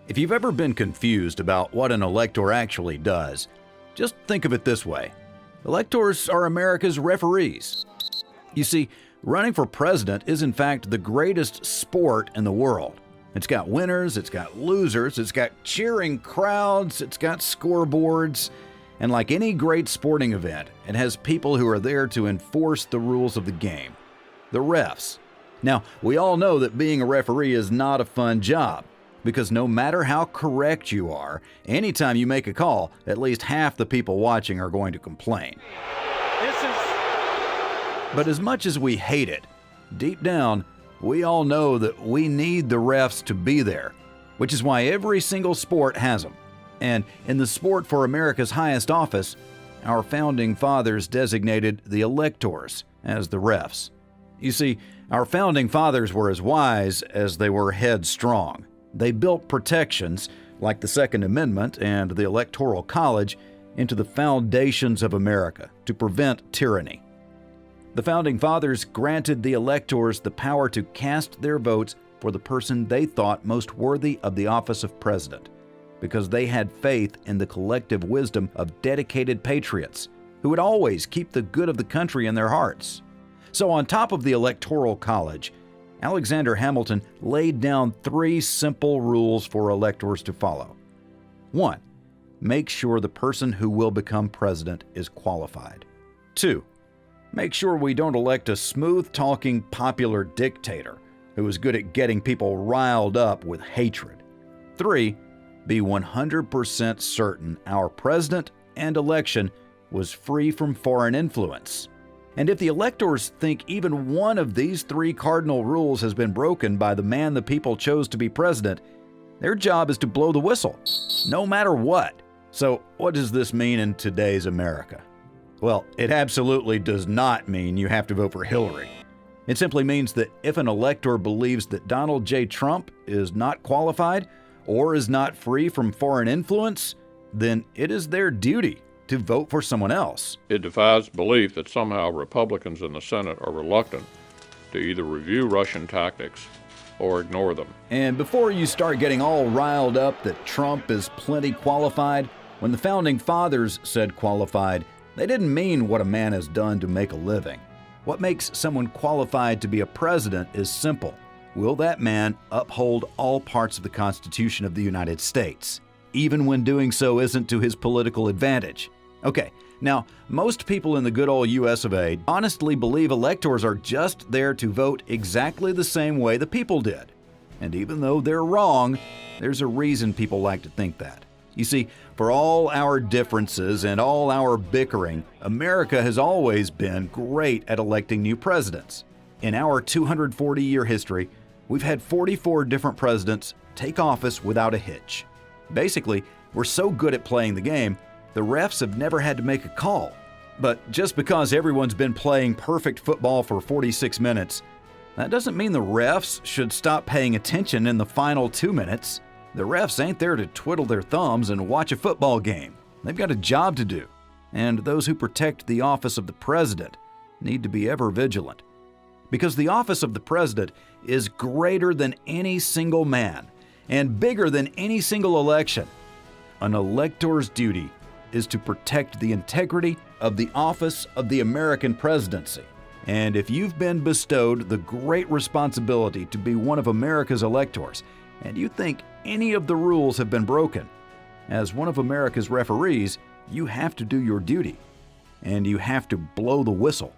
If you've ever been confused about what an elector actually does, just think of it this way. Electors are America's referees. You see, running for president is in fact the greatest sport in the world. It's got winners, it's got losers, it's got cheering crowds, it's got scoreboards, and like any great sporting event, it has people who are there to enforce the rules of the game. The refs. Now, we all know that being a referee is not a fun job, because no matter how correct you are, anytime you make a call, at least half the people watching are going to complain. But as much as we hate it, deep down, we all know that we need the refs to be there, which is why every single sport has them. And in the sport for America's highest office, our founding fathers designated the electors as the refs. You see, our founding fathers were as wise as they were headstrong. They built protections, like the Second Amendment and the Electoral College, into the foundations of America to prevent tyranny. The Founding Fathers granted the electors the power to cast their votes for the person they thought most worthy of the office of president, because they had faith in the collective wisdom of dedicated patriots who would always keep the good of the country in their hearts. So on top of the Electoral College, Alexander Hamilton laid down 3 simple rules for electors to follow. 1. Make sure the person who will become president is qualified. 2. Make sure we don't elect a smooth-talking popular dictator who is good at getting people riled up with hatred. 3. Be 100% certain our president and election was free from foreign influence. And if the electors think even one of these 3 cardinal rules has been broken by the man the people chose to be president, their job is to blow the whistle, no matter what. So what does this mean in today's America? Well, it absolutely does not mean you have to vote for Hillary. It simply means that if an elector believes that Donald J. Trump is not qualified or is not free from foreign influence, then it is their duty to vote for someone else. It defies belief that somehow Republicans in the Senate are reluctant to either review Russian tactics or ignore them. And before you start getting all riled up that Trump is plenty qualified, when the Founding Fathers said qualified, they didn't mean what a man has done to make a living. What makes someone qualified to be a president is simple. Will that man uphold all parts of the Constitution of the United States, even when doing so isn't to his political advantage? Okay, now, most people in the good old US of A honestly believe electors are just there to vote exactly the same way the people did. And even though they're wrong, there's a reason people like to think that. You see, for all our differences and all our bickering, America has always been great at electing new presidents. In our 240-year history, we've had 44 different presidents take office without a hitch. Basically, we're so good at playing the game, the refs have never had to make a call. But just because everyone's been playing perfect football for 46 minutes, that doesn't mean the refs should stop paying attention in the final 2 minutes. The refs ain't there to twiddle their thumbs and watch a football game. They've got a job to do. And those who protect the office of the president need to be ever vigilant. Because the office of the president is greater than any single man and bigger than any single election. An elector's duty is to protect the integrity of the office of the American Presidency. And if you've been bestowed the great responsibility to be one of America's electors, and you think any of the rules have been broken, as one of America's referees, you have to do your duty, and you have to blow the whistle.